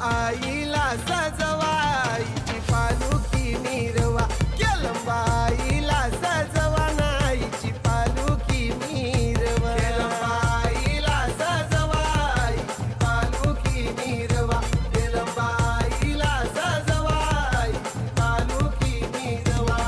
आईला सजवा आईची पालुकी मिरवा केलंबा आईला सजवा आईची पालुकी मिरवा केलंबा आईला सजवा आईची पालुकी मिरवा केलंबा आईला सजवा आईची पालुकी मिरवा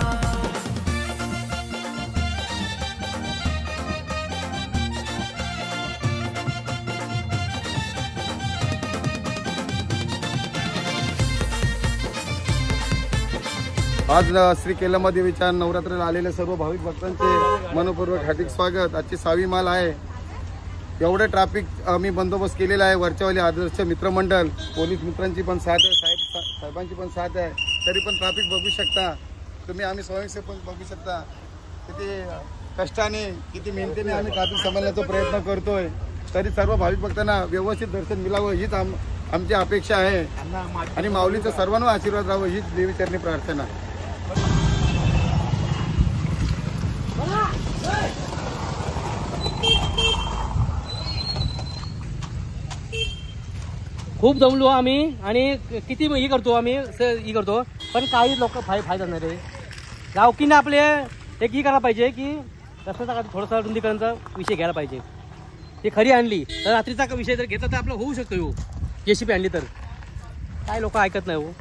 आज श्री केलंबा देवीच्या नवरात्रीला आलेले सर्व भाविक भक्तांचे मनपूर्वक हार्दिक स्वागत। आजची 6वी माल आहे। एवढे ट्रॅफिक आम्ही बंदोबस्त केलेला आहे। वरच्यावाली आदर्श मित्रमंडळ पोलीस मित्रांची पण साथ आहे, साहेबांची पण साथ आहे। तरी पण ट्रॅफिक बघू शकता तुम्ही, आम्ही स्वयंसेवक पण बघू शकता किती कष्टाने किती मेहनतीने आम्ही ट्रॅफिक सांभाळण्याचा प्रयत्न करतोय। तरी सर्व भाविक भक्तांना व्यवस्थित दर्शन मिळावं हीच आमची अपेक्षा आहे आणि माऊलीचा सर्वांना आशीर्वाद राहावं हीच देवीचरणी प्रार्थना। खूप दमलो आम्ही आणि किती ही करतो आम्ही ही करतो, पण काही लोक फायदा नाही रे। गावकीने आपले एक ही करायला पाहिजे की रस्त्याचा थोडासा रुंदीकरणाचा विषय घ्यायला पाहिजे। ती खरी आणली तर रात्रीचा विषय जर घेतला तर आपलं होऊ शकतो। हो जेसीबी आणली तर काय लोक ऐकत नाही हो।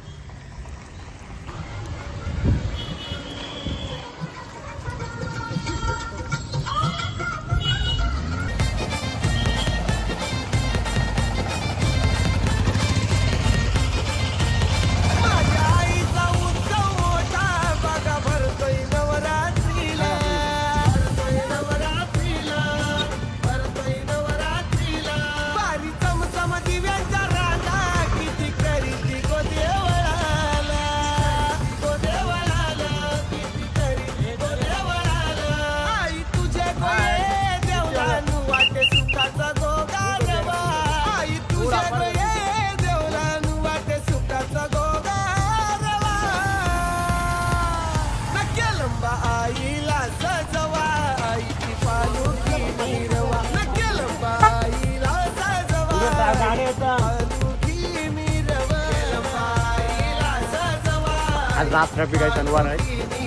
आज रात ट्रॅफिक आहे, शनिवार आहे,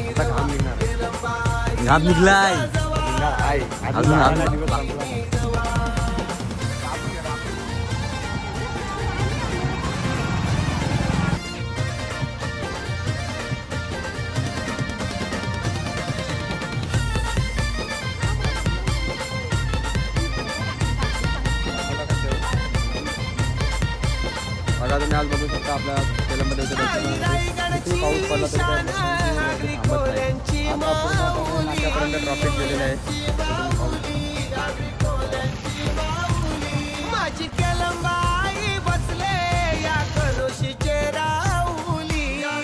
आता घाम निघणार, घाम निघलाय आहे बघा तुम्ही आज बघू शकता आपल्या केलंबा देवीच्या दर्शनामध्ये किती पाऊस पडला तरी नाक्यापर्यंत ट्रॅफिक गेलेलं आहे। माझी केलंबाई बसले या करोशीचे राहुली या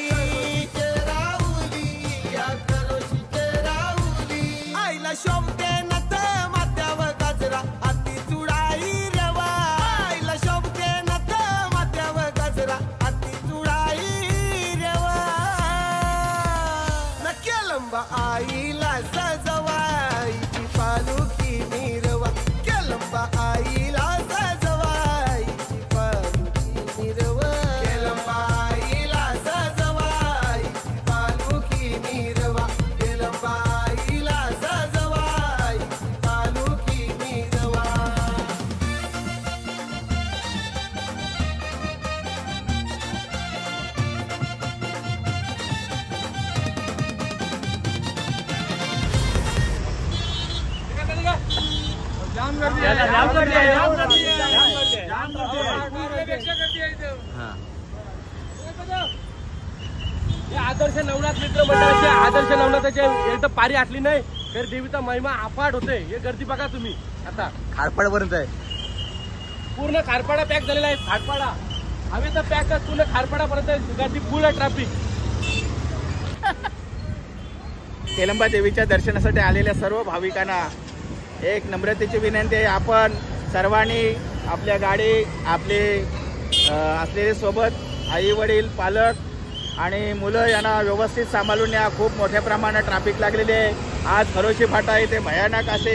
करोशीचे राहुली आईला शोभते नत माथ्यावर गजरा अति चुडाई रेवा आईला शोभते नत माथ्यावर गजरा अति चुडाई रेवा न केलंबा आईला सजवा आईची पालुकी मिरवा केलंबा आईला सजवा आईची पालुकी मिरवा केलंबा आईला सजवा आईची पालुकी मिरवा केलंबा आईला सजवा आईची पालुकी मिरवा आदर्श नवनाथ मित्र मंडळाचे आदर्श नवनाथाच्या एकदा पारी आटली नाही तर देवीचा महिमा अफाट होते। हे गर्दी बघा तुम्ही, आता खारपाडापर्यंत आहे, पूर्ण खारपाडा पॅक झालेला आहे। खारपाडा हवेचा पॅक पूर्ण खारपाडापर्यंत गर्दी फुल आहे ट्रॅफिक। केलंबा देवीच्या दर्शनासाठी आलेल्या सर्व भाविकांना एक नम्रतेची विनंती आहे, आपण सर्वांनी आपल्या गाडी आपले असलेले सोबत आई वडील पालक आणि मुलं यांना व्यवस्थित सांभाळून न्या। खूप मोठ्या प्रमाणात ट्रॅफिक लागलेले आहे। आज खरोशी फाटा इथे भयानक असे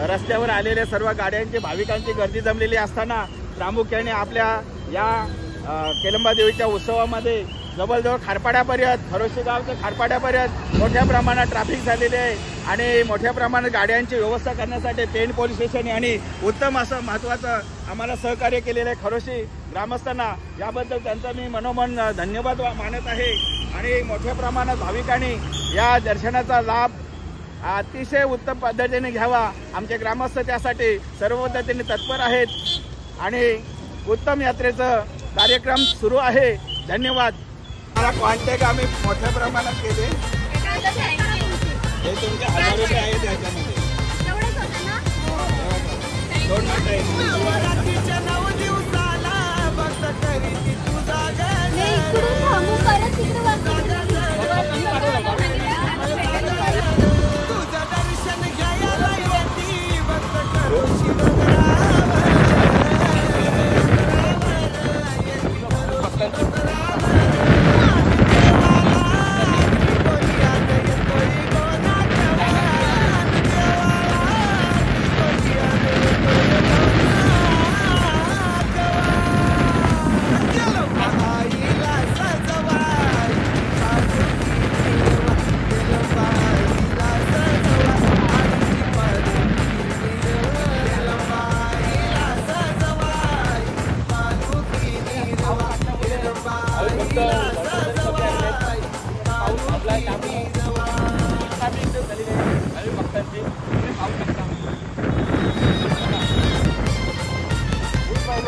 रस्त्यावर आलेल्या सर्व गाड्यांची भाविकांची गर्दी जमलेली असताना प्रामुख्याने आपल्या या केलंबा देवीच्या उत्सवामध्ये जवळजवळ खारपाड्यापर्यंत खरोशी गाव ते खारपाड्यापर्यंत मोठ्या प्रमाणात ट्रॅफिक झालेली आहे आणि मोठ्या प्रमाणात गाड्यांची व्यवस्था करण्यासाठी पेण पोलीस स्टेशन आणि उत्तम असं महत्त्वाचं आम्हाला सहकार्य केलेलं आहे खरोशी ग्रामस्थांना. याबद्दल त्यांचा मी मनोमन धन्यवाद मानत आहे. आणि मोठ्या प्रमाणात भाविकांनी या दर्शनाचा लाभ अतिशय उत्तम पद्धतीने घ्यावा. आमचे ग्रामस्थ त्यासाठी सर्व पद्धतीने तत्पर आहेत आणि उत्तम यात्रेचं कार्यक्रम सुरू आहे. धन्यवाद. मला कॉन्टॅक्ट आम्ही मोठ्या प्रमाणात केले. हे तुमचे 1000 रुपये आहेत याच्यामध्ये. दोन रात्रीच्या 9 दिवसाला भक्त करीती तुझा तुझं दर्शन घ्यायला येती भक्त करोशी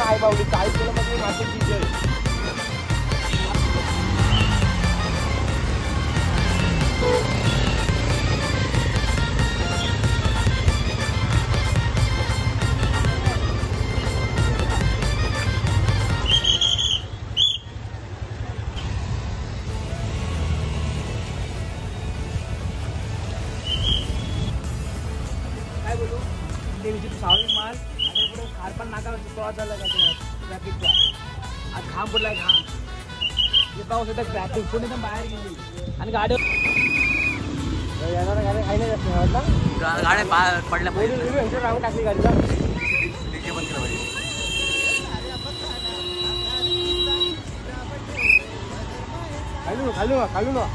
आई बावली 40 किलोमीटर नाशिक जय. काय बोलू देवीची 6वी माल आणि पुढे खारपान नाका सोळा चालला का ट्रॅफिकचा. आज घाम पडलाय घाम. हे पाऊस येतात ट्रॅफिक कोणी पण बाहेर गेली आणि गाडी येणाऱ्या गाड्या काही नाही जास्त गाड्या पडल्या पाहिजे. राहून टाकली गाडीला डीजे बंद केला पाहिजे. खालू ना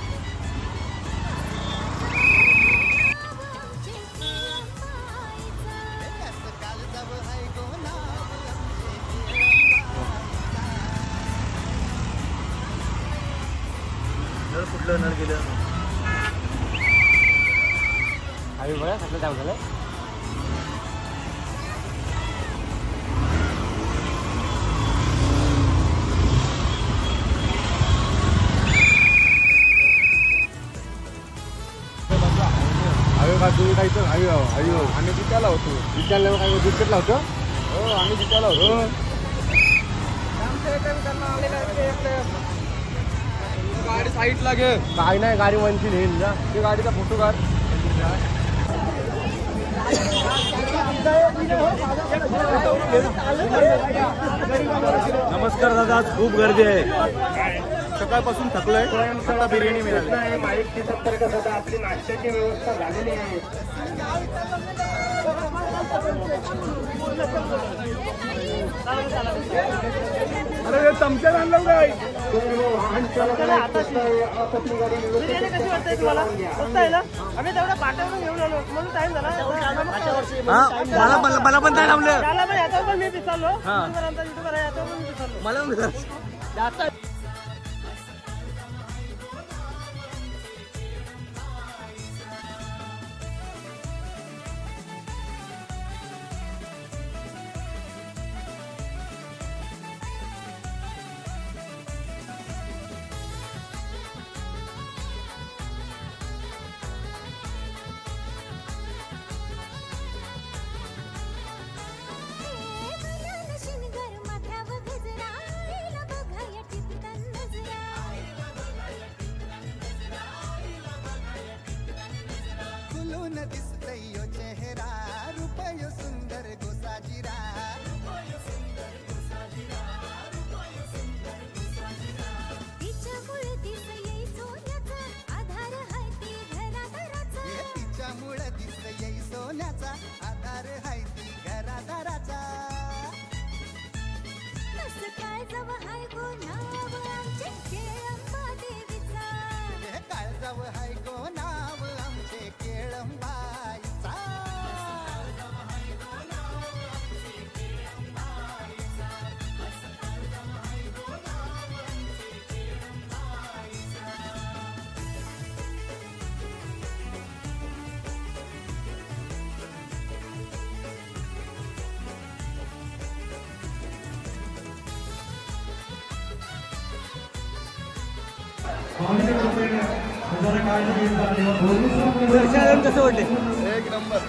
कुठलं नळ गेलं आम्ही बघा सगळं जाऊ झालं. तुम्ही काय तर आम्ही जित्याला होतो. जित्याला काय जिंकतला होतो. हो आम्ही जित्याला होतो. गाडी साईडला घे. काय नाही गाडी वंची नेईल ना ते गाडीचा फोटो काढ. नमस्कार दादा. आज खूप गर्दी आहे. सकाळपासून थकलोय. आता बिर्याणी मिळाली. आपली नाश्त्याची व्यवस्था झालेली आहे. अरे चमचा आणलं काय. मला पण काय लावलं मी विचारलो मला शिनगर माथ्यावर गजरा बघाया टिपता दर्शन कसं वाटले? एक नंबर.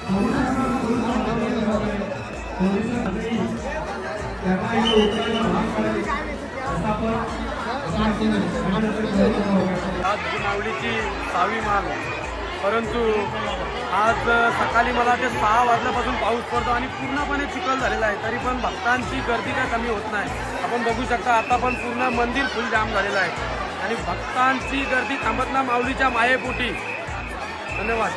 आज माऊलीची 6वी मान, परंतु आज सकाळी मला वाटते 6 वाजल्यापासून पाऊस पडतो आणि पूर्णपणे चिखल झालेला आहे, तरी पण भक्तांची गर्दी काय कमी होत नाही. आपण बघू शकता आता पण पूर्ण मंदिर फुल जाम झालेलं आहे आणि भक्तांची गर्दी थांबत ना माऊलीच्या मायेपोटी. धन्यवाद.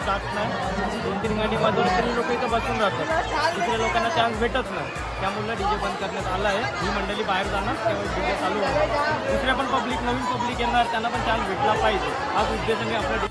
जात नाही. 2-3 गाडी वाजवली तरी लोक इथं बसून राहतात, दुसऱ्या लोकांना चान्स भेटत नाही. त्यामुळे डीजे बंद करण्यात आला आहे. ही मंडळी बाहेर जाणार तेव्हा डीजे चालू होणार. दुसऱ्या पण नवीन पब्लिक येणार, त्यांना पण चान्स भेटला पाहिजे. हाच उद्देशाने आपल्या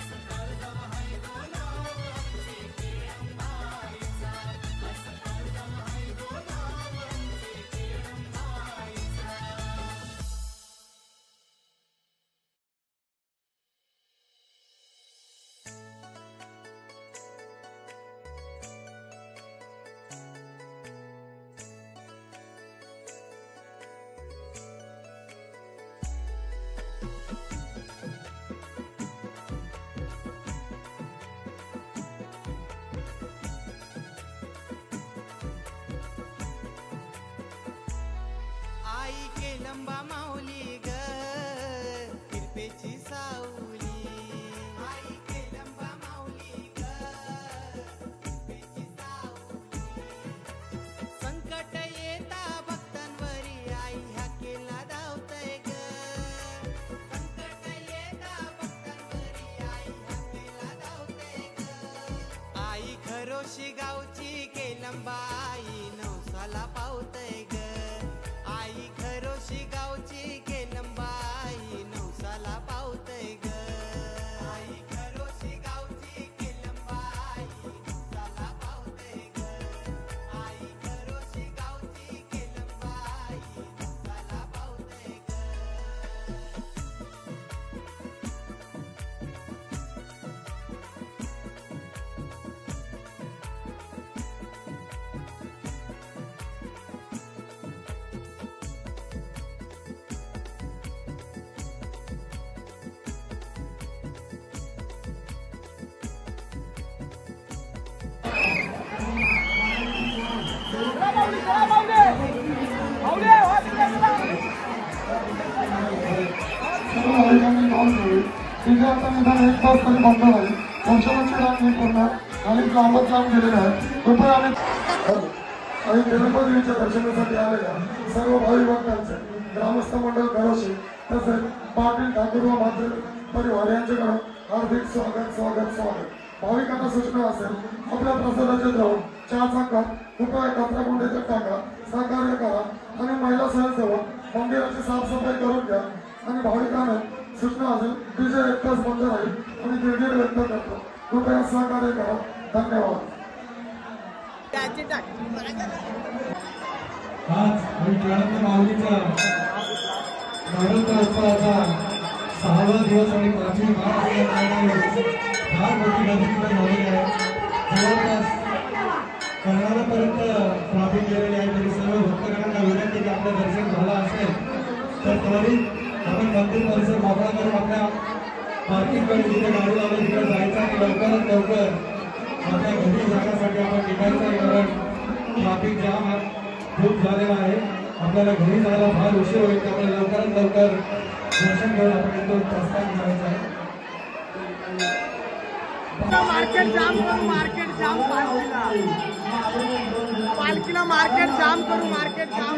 आई केलंबा माऊली ग कृपेची सावली. आई केलंबा माऊली ग कृपेची सावली. संकट येता भक्तांवरी आई हाकेला धावतय ग. संकट येता भक्तांवरी आई हाकेला धावतय ग. आई खरोशी गावची केलंबा आई नवसाला पावतय ग. आई खरोशी गावची केलंबाई नवसाला पावतय ग. आई खरोशी गावची केलंबाई नवसाला पावतय ग. आई खरोशी गावची केलंबाई नवसाला पावतय ग. आणि गणपतीच्या दर्शनासाठी आलेल्या सर्व भावी भक्तांचे ग्रामस्थ मंडळ घरोशी तसेच पाटील ठाकूर व मात्र परिवार यांच्याकडून हार्दिक स्वागत स्वागत स्वागत. भाविकांना सूचना असेल आपल्या प्रसादाचे द्रव 4 चाकात कृपया कचरा कुंडीचा टाका सहकार्य करा आणि महिला स्वयंसेवक मंदिराची साफसफाई करून घ्या. आणि भाविकांना सूचना असेल डीजे 1 तास बंद राहील आणि दिलगिरी व्यक्त करतो. कृपया सहकार्य करा. धन्यवाद. आज माऊलीचा उत्सवाचा 6वा दिवस आणि 5वी मान फार मोठी गर्दी झालेली आहे. जवळपास कर्नाटकपर्यंत ट्रॅफिक गेलेली आहे. तरी सर्व भक्तगणांना विनंती की आपलं दर्शन झालं असेल तर त्वरित आपण मंदिर परिसर मोकळा करून आपल्या पार्किंगकडे जिथे गाडी लावली तिकडे जायचं आणि लवकरात लवकर आपल्या घरी जाण्यासाठी आपण निघायचं आहे. कारण ट्रॅफिक जाम खूप झालेला आहे. आपल्याला घरी जायला फार उशीर होईल. त्यामुळे लवकरात लवकर दर्शन घेऊन आपण इथून प्रस्थान करायचं आहे. मार्केट जाम करू, मार्केट जाम पालखीला मार्केट जाम करू, मार्केट जाम.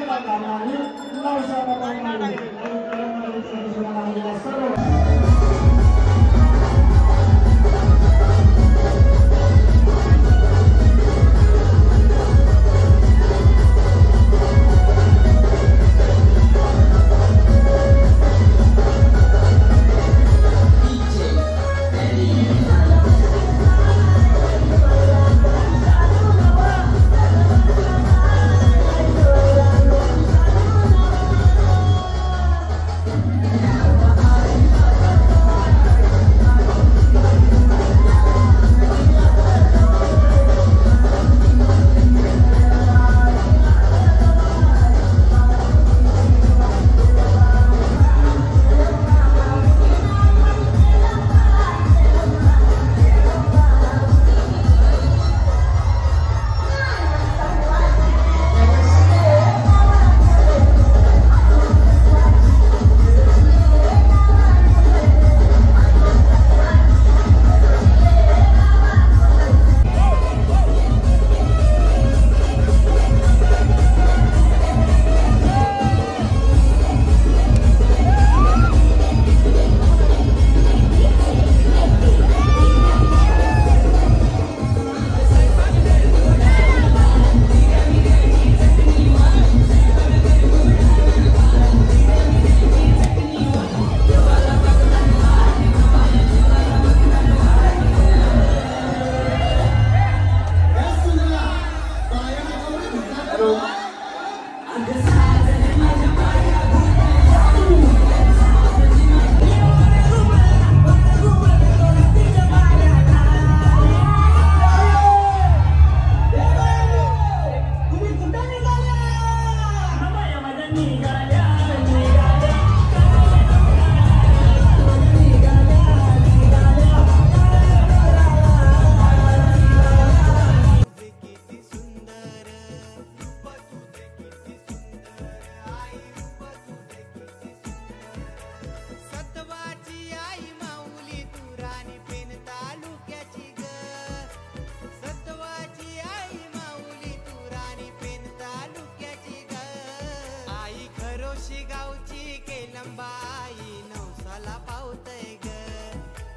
केलंबाई नवसाला पावतय ग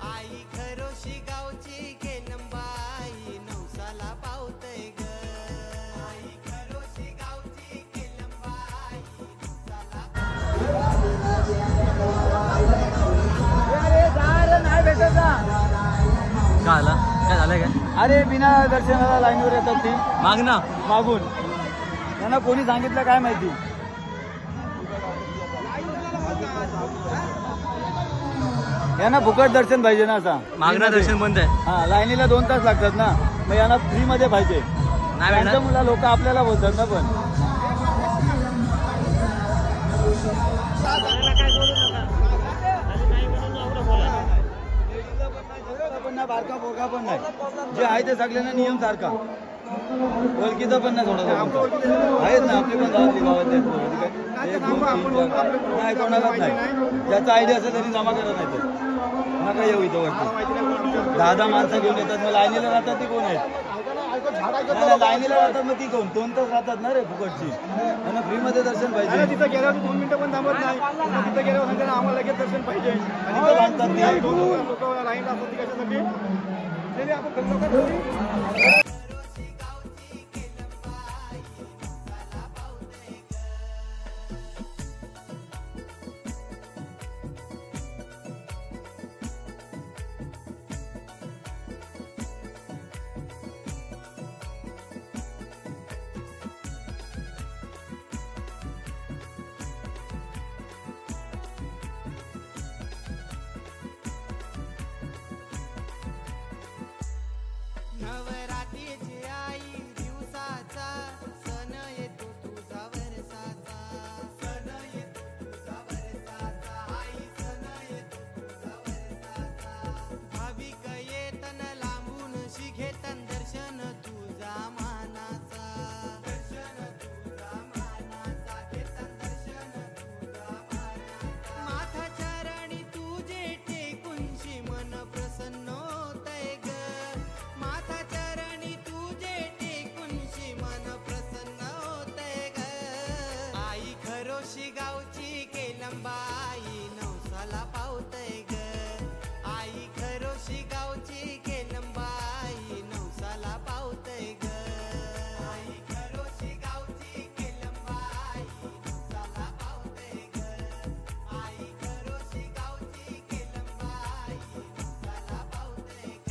आई खरोशी गावची केलंबाई नवसाला पावतय ग आई खरोशी गावची केलंबाई काय झालं काय? अरे बिना दर्शनाला लाईनवर येतात ती माग ना मागून त्यांना कोणी सांगितलं काय माहिती. यांना फुकट दर्शन पाहिजे ना असा मागणं दर्शन बंद आहे. हा लाईनीला 2 तास लागतात ना मग यांना फ्री मध्ये पाहिजे. नाही त्यांच्या भेटणार. मुला लोक आपल्याला बोलतात ना पण पण नाही बारका पोरका पण नाही जे आहे ते सगळ्यांना नियम सारखा ओळखीचा पण नाही थोडा आहेत ना आपले पण गावातली गावातले नाही कोणालाच नाही ज्याचा आयडिया असेल तरी जमा करत नाही तर नका येऊ इथं वाटतं 10 माणसं घेऊन येतात मग लाईनीला राहतात ती कोण आहेत लाईनीला राहतात मग ती कोण 2 तास राहतात ना रे फुकटची त्यांना फ्री मध्ये दर्शन पाहिजे. तिथं गेल्यावर 2 मिनिटं पण थांबत नाही तिथं गेल्यावर सांगतात आम्हाला लगेच दर्शन पाहिजे आणि बांधतात लोक लाईन राहतात ती कशासाठी आपण नवरात्रीची आई दिवसाचा सण येतो तुझा वरसाचा सण येतो तुझा वरसाचा आई सण येतो तुझा वरसाचा भाविक येतन लांबून शिघेतन दर्शन तुझा मानाचा दर्शन तुझा मानाचा घेतन दर्शन तुझा मानाचा माथा चरणी तुझे टेकूनशी मन प्रसन्न होतय ग माथा चरणी तुझे टेकूनशी मन प्रसन्न होतय ग आई खरोशी गावची केलंबाई नवसाला पावतय ग आई खरोशी गावची केलंबाई नवसाला पावतय ग आई खरोशी गावची केलंबाई नवसाला पावतय ग आई खरोशी गावची केलंबाई नवसाला पावतय ग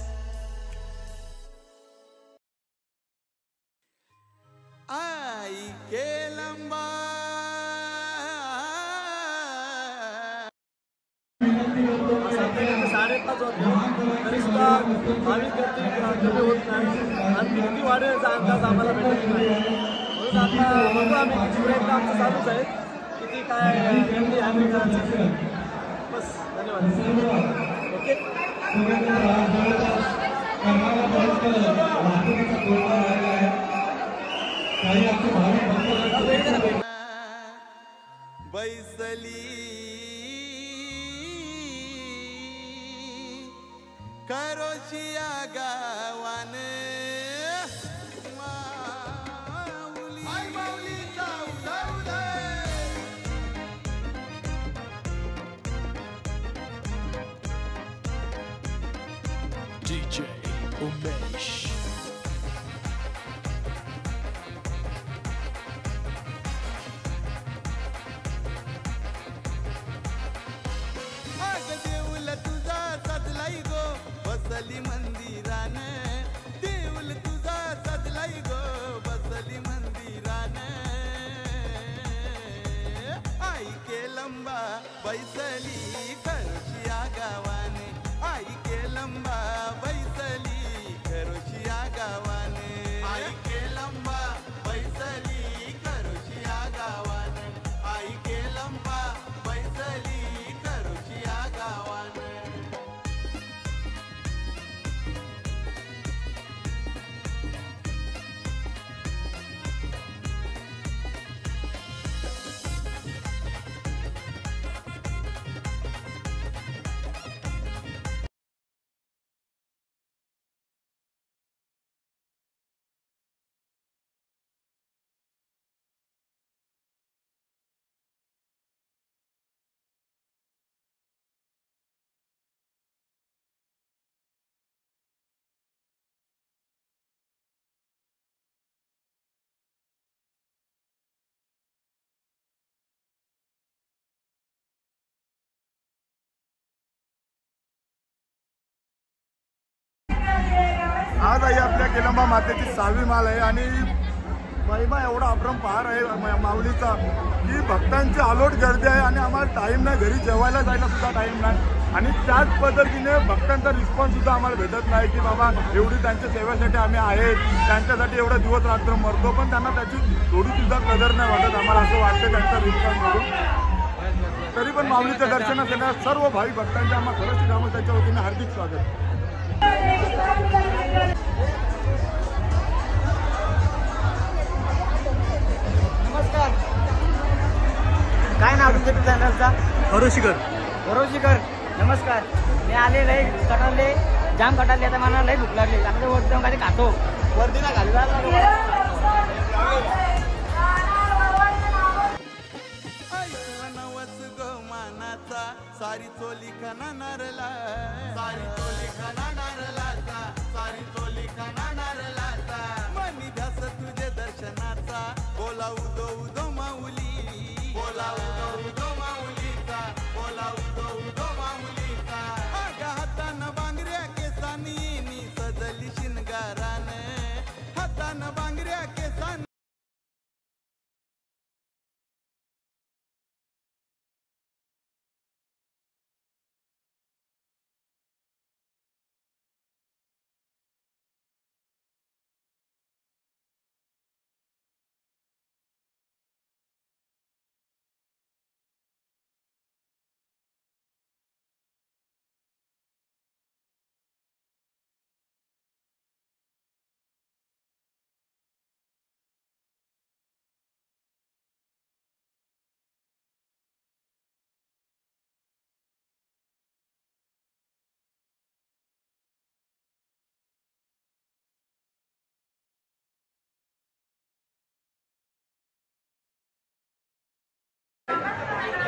आई केलंबा साडेपाच होते तरी सुद्धा भाविक गर्दी कमी होत नाही आणि गर्दी वाढण्याचा अंदाज आम्हाला भेटत नाही म्हणून आता बघू आम्ही किती प्रयत्न आमचं चालूच आहे किती काय गर्दी हँडल करायचं बस धन्यवाद ओके बैसली करोशिया गावान माऊलीचा उधळलंय DJ Umesh. अग देऊल तुझा सजलाई गो बसली मंदिरान देऊल तुझा सजलाई गो बसली मंदिरान आई केलंबा बैसली खरोशिया गावाने आई केलंबा बैसली खरोशिया गावाने आई केलंबा बैसली खरोशिया गावाने आई केलंबा बैसली खरोशिया गावाने आता ही आपल्या केलंबा मातेची 6वी माल आहे आणि महिमा एवढा अपरंपार आहे माऊलीचा की भक्तांची आलोट गर्दी आहे आणि आम्हाला टाईम नाही, घरी जेवायला जायला सुद्धा टाईम नाही. आणि त्याच पद्धतीने भक्तांचा रिस्पॉन्स सुद्धा आम्हाला भेटत नाही की बाबा एवढी त्यांच्या सेवेसाठी आम्ही आहेत, त्यांच्यासाठी एवढा दिवस रात्र मरतो, पण त्यांना त्याची थोडी सुद्धा कदर नाही वाटत. आम्हाला असं वाटतं त्यांचा रिस्पॉन्स करून. तरी पण माऊलीच्या दर्शनास येणाऱ्या सर्व भाविक भक्तांच्या आम्हाला खरंच कामं त्याच्या वतीने हार्दिक स्वागत. नमस्कार. काय नाव तुमच्या चॅनलचा? भरोशीकर. नमस्कार. मी आले लय कटाले, जाम कटाले, आता मला लय भूक लागली. आता वरती जाऊन काही खातो, वरती ना घालू सारी चोली खाना नारला, सारी चोली खाना नारलाचा, सारी चोली खाना नारलाचा. मनी ध्यास तुझे दर्शनाचा, बोला उदो उदो माऊली, बोला उदो उदो माऊलीचा, बोला उदो उदो माऊलीचा. आगा हातानं बांगऱ्या केसानी येणी सजली शिनगारान, हातानं बांगऱ्या केसानी.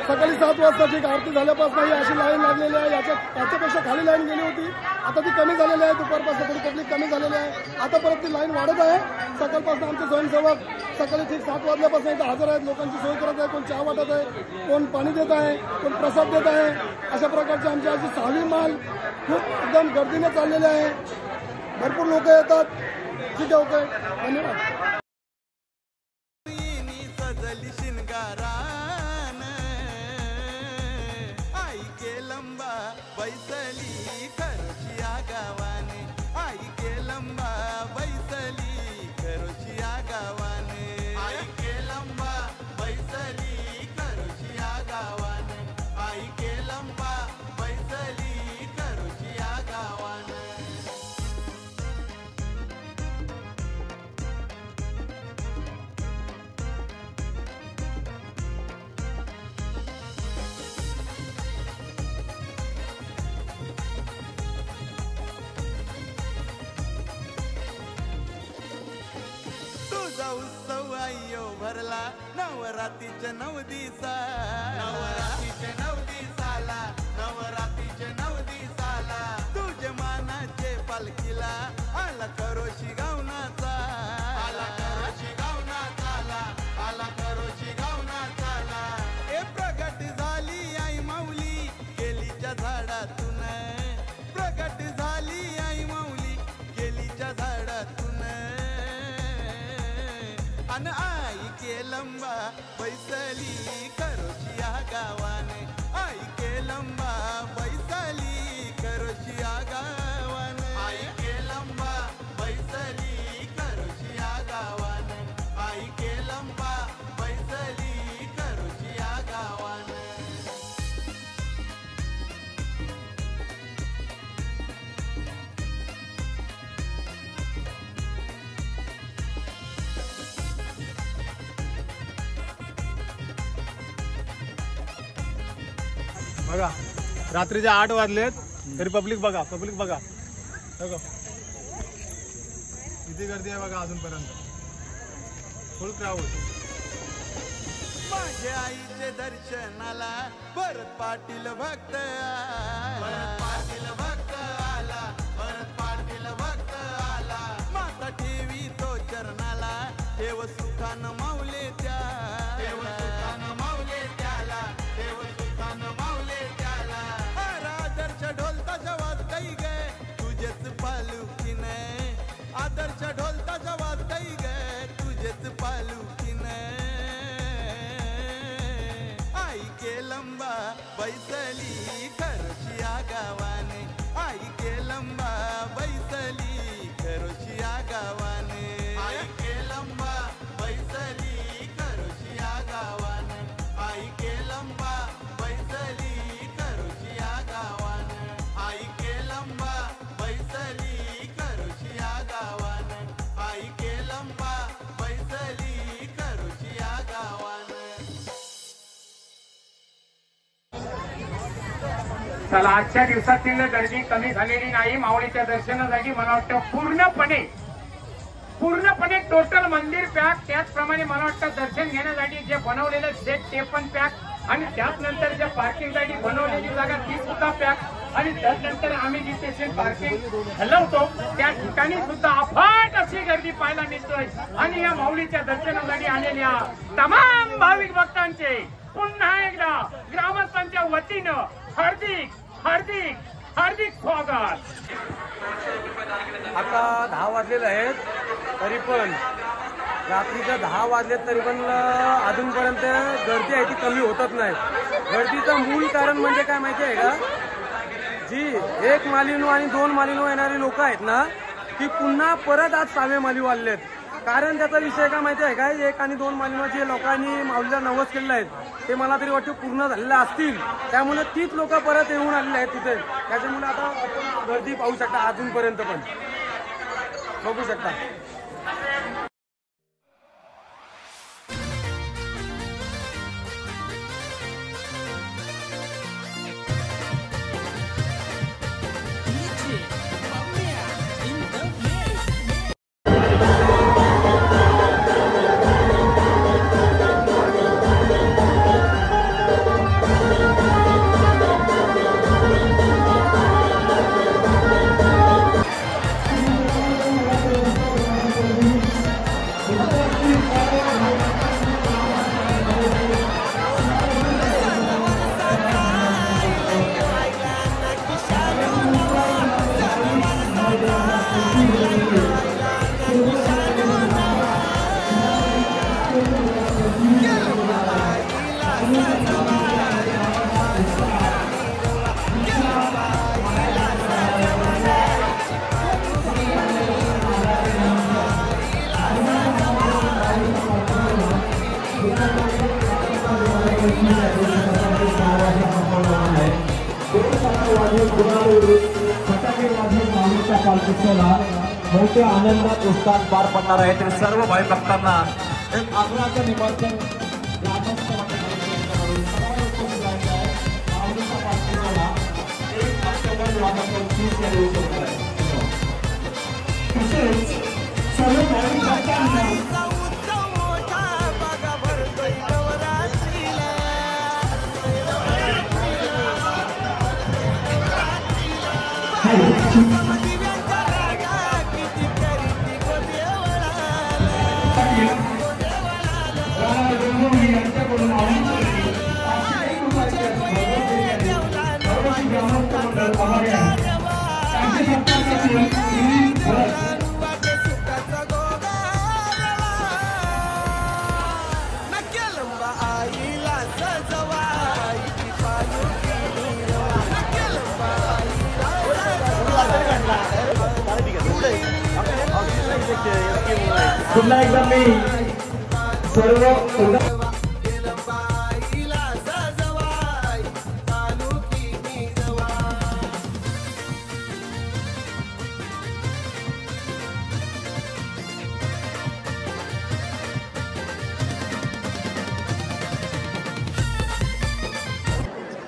सकाळी 7 वाजताची आरती झाल्यापासून ही अशी लाईन लागलेली आहे. याच्यापेक्षा खाली लाईन गेली होती, आता ती कमी झालेली आहे. दुपारपासून थोडी पब्लिक कमी झालेली आहे. आता परत ती लाईन वाढत आहे. सकाळपासून आमचे स्वयंसेवक सकाळी ठीक 7 वाजल्यापासून इथे हजर आहेत. लोकांची सोय करत आहे, कोण चहा वाटत आहे, कोण पाणी देत आहे, कोण प्रसाद देत आहे. अशा प्रकारची आमची आजची 6वी माल खूप एकदम गर्दीने चाललेली आहे. भरपूर लोक येतात. ठीक आहे, ओके, धन्यवाद. बैसली खरोशिया गावाने, आई केलंबा बैसली खरोशिया गावाने, आई केलंबा बैसली खरोशिया गावाने, आई केलंबा बैसली खरोशिया गावाने. उत्सव आयो भरला नवरात्रीच्या 9 दिवसा, नवरात्रीच्या 9 दिवसाला, नवरात्रीच्या 9 दिवसाला तुझे मानाचे पालखीला आला खरोशी गावनाचा, आला खरोशी गावनाचाला, आला खरोशी गावनाचाला. ए प्रगट झाली आई माऊली केलीच्या झाडातून, प्रगट झाली आई माऊली केलीच्या झाडातून. अन आई केलंबा बैसली खरोशिया गावाने, आई केलंबा बैसली खरोशिया गावाने, आई केलंबा बैसली खरोशिया गावाने, आई केलंबा बैसली खरोशिया गावाने. बघा रात्रीचे 8 वाजलेत तरी पब्लिक बघा किती गर्दी आहे बघा अजूनपर्यंत. फुल क्राऊड. माझ्या आईचे दर्शनाला भरत पाटील भक्त आला, भरत पाटील भक्त आला, भरत पाटील भक्त आला. माता ठेवी तो चरणाला, देव सुखानं माऊले त्या, देव सुखानं माऊले त्याला, देव सुखानं माऊले त्याला. आदर्श ढोलता जवात काही गे तुझेच पालुकीने, केलंबा बैसली खरोशिया गावाने आई केलंबा बैसली खरोशिया गावाने आई केलंबा बैसली खरोशिया गावाने आई केलंबा बैसली खरोशिया गावाने आई केलंबा बैसली खरोशिया गावाने आई केलंबा बैसली खरोशिया गावाने. चला आजच्या दिवसातील गर्दी कमी झालेली नाही. माऊलीच्या दर्शनासाठी मला वाटतं पूर्णपणे टोटल मंदिर पॅक. त्याचप्रमाणे मला वाटतं दर्शन घेण्यासाठी जे बनवलेलं सेट ते पण पॅक आणि त्यानंतर जे पार्किंगसाठी बनवलेली जागा ती सुद्धा पॅक आणि त्यानंतर आम्ही जिथे पार्किंग हलवतो त्या ठिकाणी सुद्धा अफाट अशी गर्दी पाहायला मिळतोय. आणि या माऊलीच्या दर्शनासाठी आलेल्या तमाम भाविक भक्तांचे पुन्हा एकदा ग्रामस्थांच्या वतीनं हार्दिक हार्दिक हार्दिक स्वागत. आता 10 वाजलेले आहेत तरी पण रात्रीच्या 10 वाजलेत तरी पण अजूनपर्यंत गर्दी आहे ती कमी होतच नाही. गर्दीचं मूळ कारण म्हणजे काय माहिती आहे का, जी 1 मालीनो आणि 2 मालीनो येणारी लोक आहेत ना ती पुन्हा परत आज 6व्या माली वाढलेत. कारण त्याचा विषय काय माहिती आहे का, 1 आणि 2 मालीनो जे लोकांनी माऊलीला नवस केलेलं आहेत ते मला तरी वाटतं पूर्ण झालेलं असतील. त्यामुळे तीच लोक परत येऊन आलेले आहेत तिथे. त्याच्यामुळे आता आपण गर्दी पाहू शकता अजूनपर्यंत पण बघू शकता. मोठ्या आनंदात उत्साहात पार पडणार आहे. तर सर्व भाई भक्तांना एक आग्रहाचं निमंत्रण ग्रामस्थ मंडळाकडून सर्व भाई भक्तांना पुन्हा एकदा मी सर्व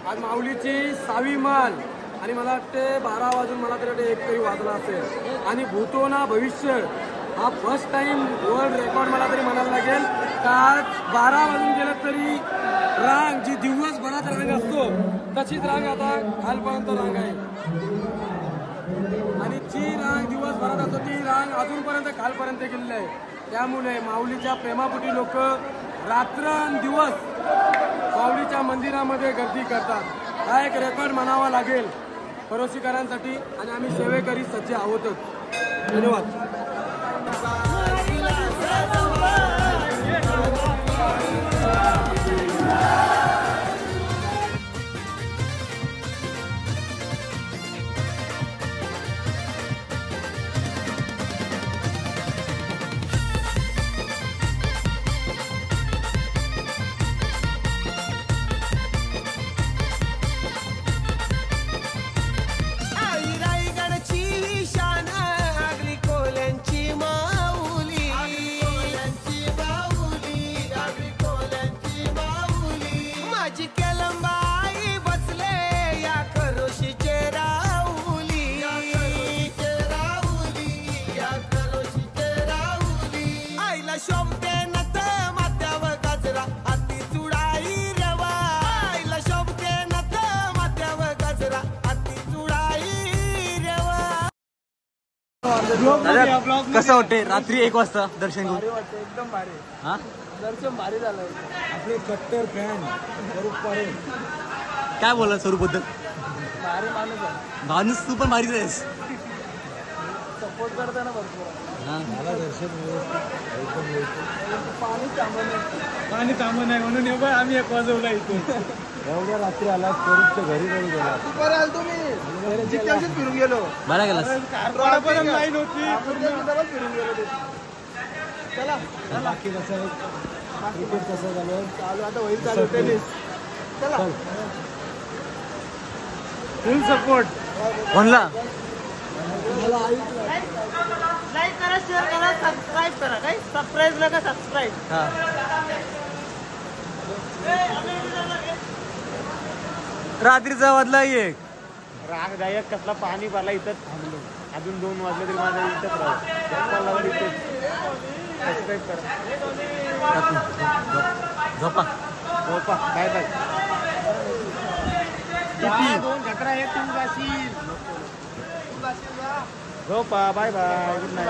आज माऊलीची 6वी माल आणि मला वाटते 12 वाजून मला तरी वाटते 1 तरी वाजला असेल. आणि भूतो ना भविष्य हा फर्स्ट टाइम वर्ल्ड रेकॉर्ड मला तरी म्हणायला लागेल का 12 वाजून गेलं तरी रांग जी दिवसभरात रांग असतो तशीच रांग आता खालपर्यंत रांग आहे. आणि जी रांग दिवसभरात असतो ती रांग अजूनपर्यंत खालपर्यंत गेलेली आहे. त्यामुळे माऊलीच्या प्रेमापोटी लोक रात्रंदिवस माऊलीच्या मंदिरामध्ये गर्दी करतात. हा एक रेकॉर्ड म्हणावा लागेल परोशीकरांसाठी आणि आम्ही सेवेकरी सज्ज आहोतच. धन्यवाद. दादा कसं वाटते रात्री 1 वाजता दर्शन घेऊन? एकदम भारी हा दर्शन भारी झालं. आपले कट्टर फॅन स्वरूप परेल. काय बोला स्वरूप बद्दल? भारी माणूस आहे. माणूस तू पण भारीच आहेस. सपोर्ट करताना भरपूर. मला दर्शन व्यवस्थित एकदम व्यवस्थित. पाणी थांबलं नाही म्हणून एवढं आम्ही 1 वाजवला इथून. एवढ्या रात्री आला स्वरूपच्या घरी नाही गेला. बरं आलो तुम्ही जितक्याशीच फिरून गेलो. बरा गेलास. रोडापर्यंत लाईन होती फिरून गेलो. चला बाकी कसं आहे क्रिकेट कसं झालं चालू आता होईल चालू टेनिस. चला फुल सपोर्ट. कोणला? लाईक करा, शेअर करा, सबस्क्राईब करा. काय सबस्क्राईब नका सबस्क्राईब. हा रात्रीचा वाजला 1. रागदायक कसला पाणी भरला इथं थांबलो. अजून 2 वाजले तरी माझं इथंच राहू. सबस्क्राईब करा. झोपा. Bye bye. 2 खतरा आहे. तू जाशील. झोपा. Bye bye. Good night.